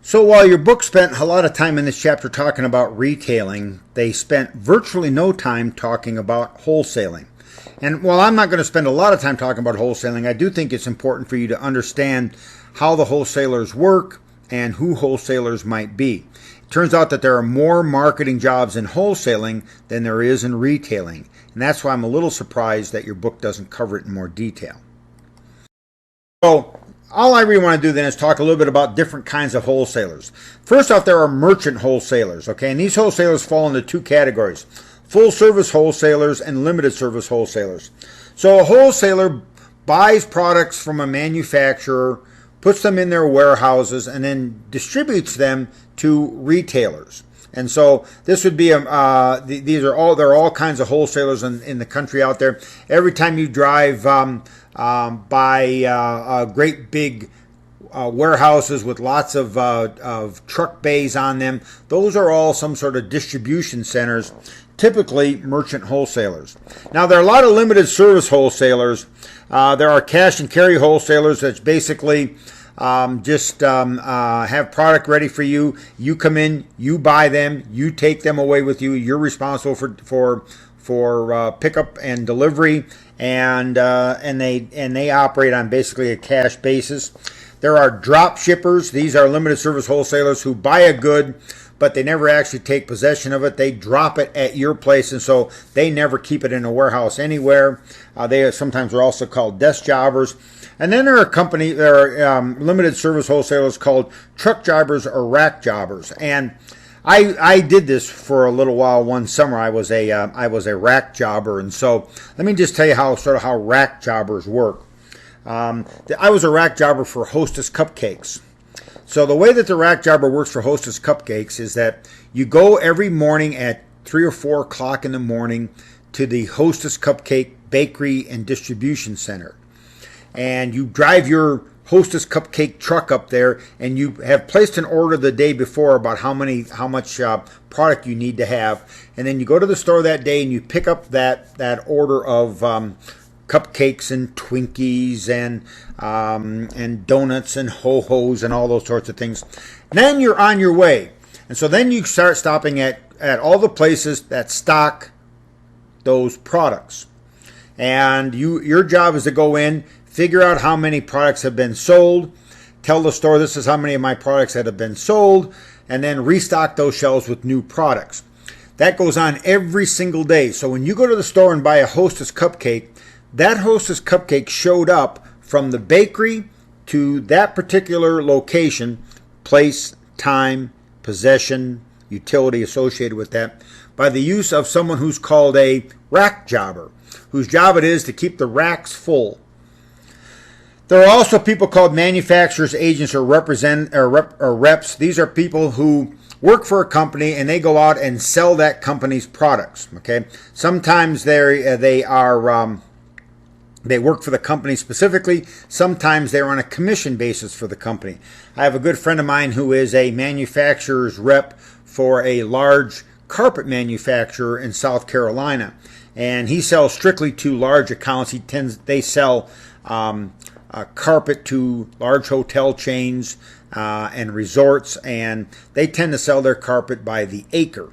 So while your book spent a lot of time in this chapter talking about retailing, they spent virtually no time talking about wholesaling. And while I'm not going to spend a lot of time talking about wholesaling, I do think it's important for you to understand how the wholesalers work and who wholesalers might be. It turns out that there are more marketing jobs in wholesaling than there is in retailing. And that's why I'm a little surprised that your book doesn't cover it in more detail. So all I really want to do then is talk a little bit about different kinds of wholesalers. First off, there are merchant wholesalers, okay? And these wholesalers fall into two categories: full service wholesalers and limited service wholesalers. So a wholesaler buys products from a manufacturer, puts them in their warehouses, and then distributes them to retailers. And so this would be there are all kinds of wholesalers in the country out there. Every time you drive by great big warehouses with lots of truck bays on them, those are all some sort of distribution centers, typically merchant wholesalers. Now, there are a lot of limited service wholesalers. There are cash and carry wholesalers that's basically have product ready for you. You come in, you buy them, you take them away with you. You're responsible for pickup and delivery, and they operate on basically a cash basis. There are drop shippers. These are limited service wholesalers who buy a good, but they never actually take possession of it. They drop it at your place, and so they never keep it in a warehouse anywhere. They sometimes are also called desk jobbers. And then there are limited service wholesalers called truck jobbers or rack jobbers. And I did this for a little while one summer. I was a rack jobber, and so let me just tell you how rack jobbers work. I was a rack jobber for Hostess Cupcakes. So the way that the rack jobber works for Hostess Cupcakes is that you go every morning at 3 or 4 o'clock in the morning to the Hostess Cupcake Bakery and Distribution Center. And you drive your Hostess Cupcake truck up there, and you have placed an order the day before about how much product you need to have. And then you go to the store that day and you pick up that order of cupcakes and Twinkies and donuts and ho-hos and all those sorts of things. And then you're on your way. And so then you start stopping at all the places that stock those products. And your job is to go in, figure out how many products have been sold, tell the store this is how many of my products that have been sold, and then restock those shelves with new products. That goes on every single day. So when you go to the store and buy a Hostess Cupcake, that Hostess Cupcake showed up from the bakery to that particular location, place, time, possession, utility associated with that, by the use of someone who's called a rack jobber, whose job it is to keep the racks full. There are also people called manufacturers, agents, or reps. These are people who work for a company and they go out and sell that company's products. Okay, sometimes they work for the company specifically. Sometimes they're on a commission basis for the company. I have a good friend of mine who is a manufacturer's rep for a large carpet manufacturer in South Carolina, and he sells strictly to large accounts. They sell carpet to large hotel chains and resorts, and they tend to sell their carpet by the acre.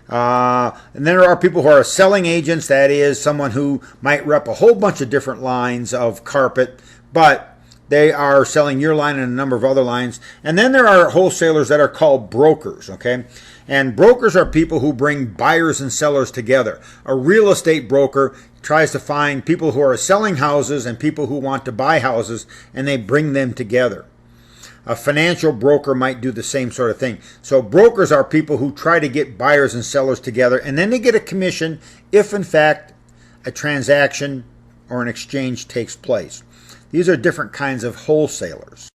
And there are people who are selling agents. That is someone who might rep a whole bunch of different lines of carpet, but they are selling your line and a number of other lines. And then there are wholesalers that are called brokers, okay? And brokers are people who bring buyers and sellers together. A real estate broker tries to find people who are selling houses and people who want to buy houses, and they bring them together. A financial broker might do the same sort of thing. So brokers are people who try to get buyers and sellers together, and then they get a commission if, in fact, a transaction or an exchange takes place. These are different kinds of wholesalers.